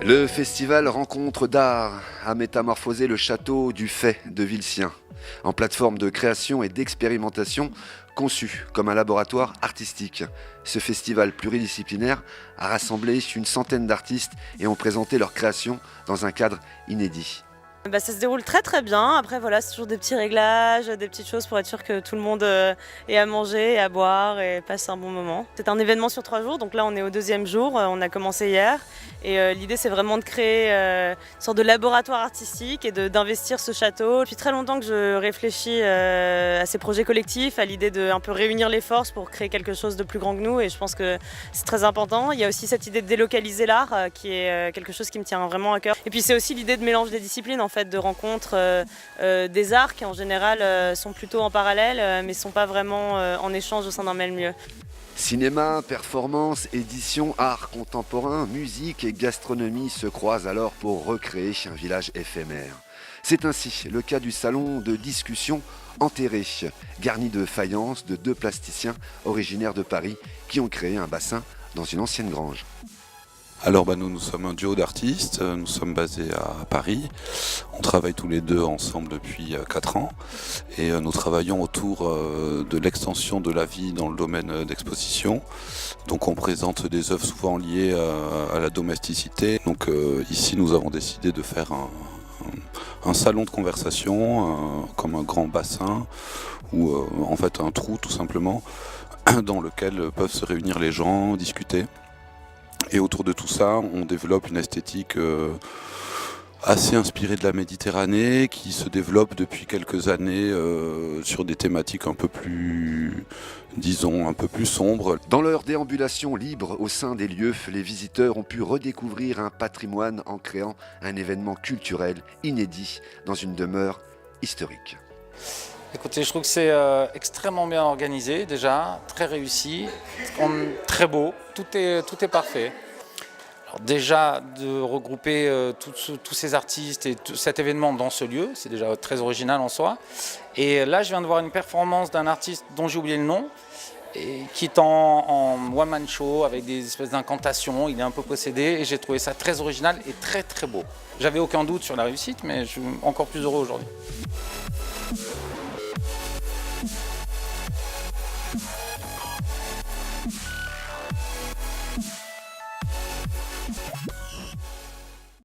Le festival Rencontre d'art a métamorphosé le château du Fait de Villecien en plateforme de création et d'expérimentation conçue comme un laboratoire artistique. Ce festival pluridisciplinaire a rassemblé une centaine d'artistes et ont présenté leurs créations dans un cadre inédit. Ça se déroule très très bien. Après voilà, c'est toujours des petits réglages, des petites choses pour être sûr que tout le monde ait à manger et à boire et passe un bon moment. C'est un événement sur 3 jours, donc là on est au 2e jour, on a commencé hier. Et l'idée c'est vraiment de créer une sorte de laboratoire artistique et d'investir ce château. Depuis très longtemps que je réfléchis à ces projets collectifs, à l'idée de un peu réunir les forces pour créer quelque chose de plus grand que nous, et je pense que c'est très important. Il y a aussi cette idée de délocaliser l'art qui est quelque chose qui me tient vraiment à cœur. Et puis c'est aussi l'idée de mélange des disciplines, en fait, de rencontres des arts qui en général sont plutôt en parallèle mais ne sont pas vraiment en échange au sein d'un même lieu. Cinéma, performance, édition, art contemporain, musique et gastronomie se croisent alors pour recréer un village éphémère. C'est ainsi le cas du salon de discussion Enterré, garni de faïences de 2 plasticiens originaires de Paris qui ont créé un bassin dans une ancienne grange. Alors nous sommes un duo d'artistes, nous sommes basés à Paris, on travaille tous les deux ensemble depuis 4 ans et nous travaillons autour de l'extension de la vie dans le domaine d'exposition. Donc on présente des œuvres souvent liées à la domesticité. Donc ici nous avons décidé de faire un salon de conversation, comme un grand bassin, ou en fait un trou tout simplement, dans lequel peuvent se réunir les gens, discuter. Et autour de tout ça, on développe une esthétique assez inspirée de la Méditerranée, qui se développe depuis quelques années sur des thématiques un peu plus, disons, un peu plus sombres. Dans leur déambulation libre au sein des lieux, les visiteurs ont pu redécouvrir un patrimoine en créant un événement culturel inédit dans une demeure historique. Écoutez, je trouve que c'est extrêmement bien organisé déjà, très réussi, très beau, tout est parfait. Alors déjà, de regrouper tous ces artistes et tout cet événement dans ce lieu, c'est déjà très original en soi. Et là, je viens de voir une performance d'un artiste dont j'ai oublié le nom, et qui est en one-man show avec des espèces d'incantations. Il est un peu possédé et j'ai trouvé ça très original et très très beau. J'avais aucun doute sur la réussite, mais je suis encore plus heureux aujourd'hui.